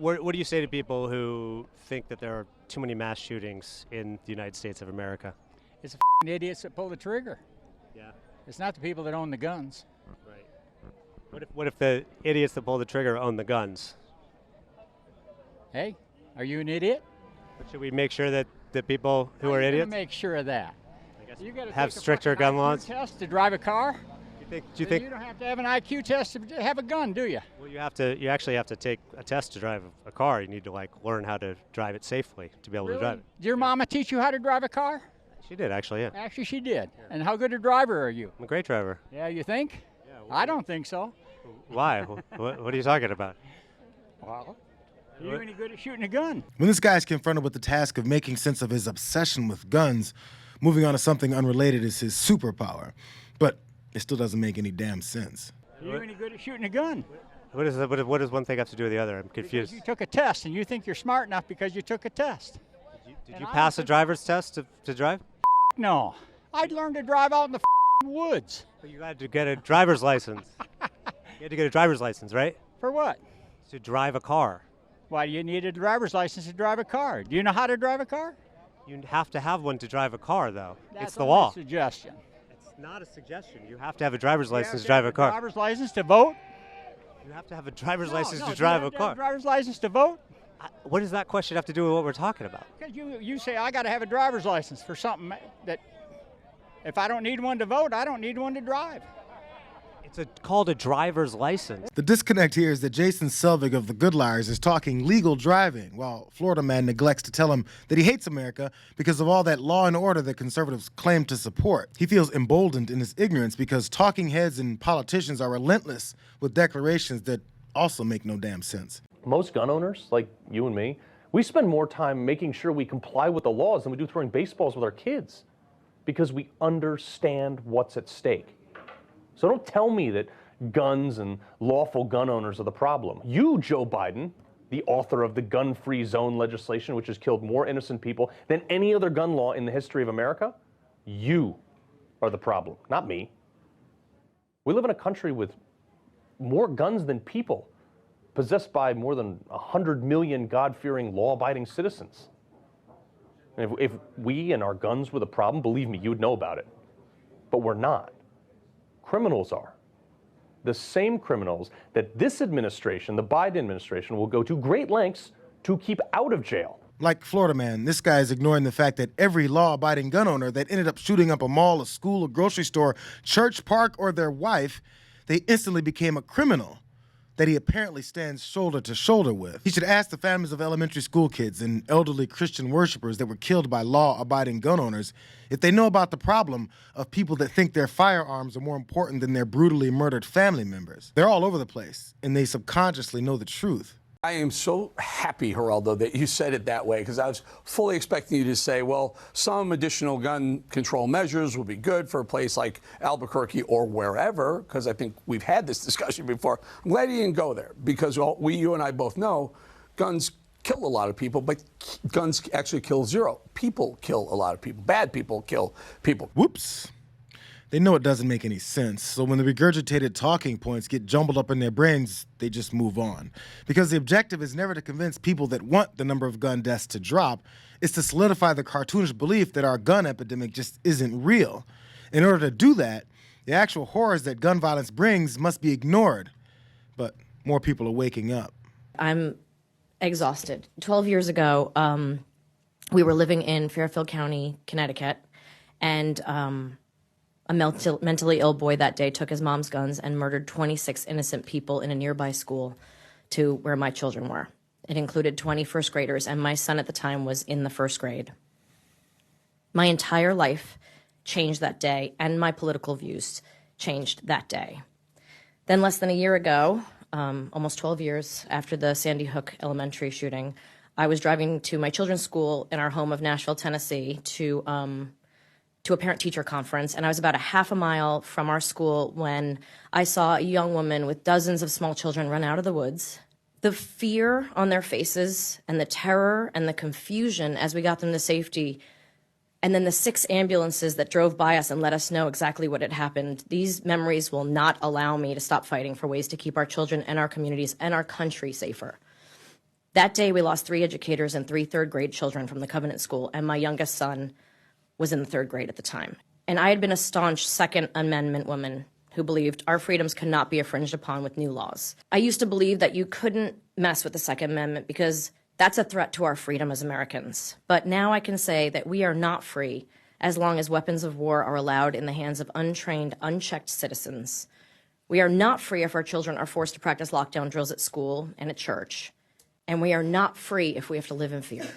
What do you say to people who think that there are too many mass shootings in the United States of America? It's the idiots that pull the trigger. Yeah. It's not the people that own the guns. Right. What if the idiots that pull the trigger own the guns? Hey, are you an idiot? But should we make sure that the people who are idiots Make sure of that. I guess You got to have take a stricter fucking gun IQ laws? test to drive a car. Do you Then think? you don't have to have an IQ test to have a gun, do you? Well, you actually have to take a test to drive a car. You need to learn how to drive it safely to be able to drive it. Did your mama teach you how to drive a car? She did actually, yeah. Actually, she did. Yeah. And how good a driver are you? I'm a great driver. Yeah, you think? Yeah. I don't think so. Why? What are you talking about? Well, are you any good at shooting a gun? When this guy is confronted with the task of making sense of his obsession with guns, moving on to something unrelated is his superpower. But it still doesn't make any damn sense. Are you any good at shooting a gun? What does one thing have to do with the other? I'm confused. Because you took a test, and you think you're smart enough because you took a test. Did you pass a driver's test to drive? No. I'd learn to drive out in the woods. But you had to get a driver's license. You had to get a driver's license, right? For what? To drive a car. Why do you need a driver's license to drive a car? Do you know how to drive a car? You have to have one to drive a car, though. That's it's the only law. a suggestion. It's not a suggestion. You have to have a driver's license to You have drive a car. Driver's license to vote? You have to have a driver's No, license no, to do you drive have a to have car. driver's license to vote? What does that question have to do with what we're talking about? Because you say I got to have a driver's license for something that if I don't need one to vote, I don't need one to drive. It's called a driver's license. The disconnect here is that Jason Selvig of the Good Liars is talking legal driving, while Florida man neglects to tell him that he hates America because of all that law and order that conservatives claim to support. He feels emboldened in his ignorance because talking heads and politicians are relentless with declarations that also make no damn sense. Most gun owners, like you and me, we spend more time making sure we comply with the laws than we do throwing baseballs with our kids because we understand what's at stake. So don't tell me that guns and lawful gun owners are the problem. You, Joe Biden, the author of the gun-free zone legislation, which has killed more innocent people than any other gun law in the history of America, you are the problem, not me. We live in a country with more guns than people, possessed by more than 100 million God-fearing, law-abiding citizens. And if we and our guns were the problem, believe me, you'd know about it. But we're not. Criminals are. The same criminals that this administration, the Biden administration, will go to great lengths to keep out of jail. Like Florida man, this guy is ignoring the fact that every law-abiding gun owner that ended up shooting up a mall, a school, a grocery store, church, park, or their wife, they instantly became a criminal that he apparently stands shoulder to shoulder with. He should ask the families of elementary school kids and elderly Christian worshipers that were killed by law-abiding gun owners if they know about the problem of people that think their firearms are more important than their brutally murdered family members. They're all over the place, and they subconsciously know the truth. I am so happy, Geraldo, that you said it that way, because I was fully expecting you to say, well, some additional gun control measures will be good for a place like Albuquerque or wherever, because I think we've had this discussion before. I'm glad you didn't go there, because you and I both know guns kill a lot of people, but guns actually kill zero. People kill a lot of people. Bad people kill people. Whoops. They know it doesn't make any sense, so when the regurgitated talking points get jumbled up in their brains, they just move on. Because the objective is never to convince people that want the number of gun deaths to drop, it's to solidify the cartoonish belief that our gun epidemic just isn't real. In order to do that, the actual horrors that gun violence brings must be ignored. But more people are waking up. I'm exhausted. 12 years ago, we were living in Fairfield County, Connecticut, and a mentally ill boy that day took his mom's guns and murdered 26 innocent people in a nearby school to where my children were. It included 20 first graders, and my son at the time was in the first grade. My entire life changed that day, and my political views changed that day. Then less than a year ago, almost 12 years after the Sandy Hook Elementary shooting, I was driving to my children's school in our home of Nashville, Tennessee, to a parent-teacher conference, and I was about a half a mile from our school when I saw a young woman with dozens of small children run out of the woods. The fear on their faces and the terror and the confusion as we got them to safety, and then the 6 ambulances that drove by us and let us know exactly what had happened, these memories will not allow me to stop fighting for ways to keep our children and our communities and our country safer. That day, we lost 3 educators and 3 third-grade children from the Covenant School, and my youngest son was in the 3rd grade at the time. And I had been a staunch Second Amendment woman who believed our freedoms could not be infringed upon with new laws. I used to believe that you couldn't mess with the Second Amendment because that's a threat to our freedom as Americans. But now I can say that we are not free as long as weapons of war are allowed in the hands of untrained, unchecked citizens. We are not free if our children are forced to practice lockdown drills at school and at church. And we are not free if we have to live in fear.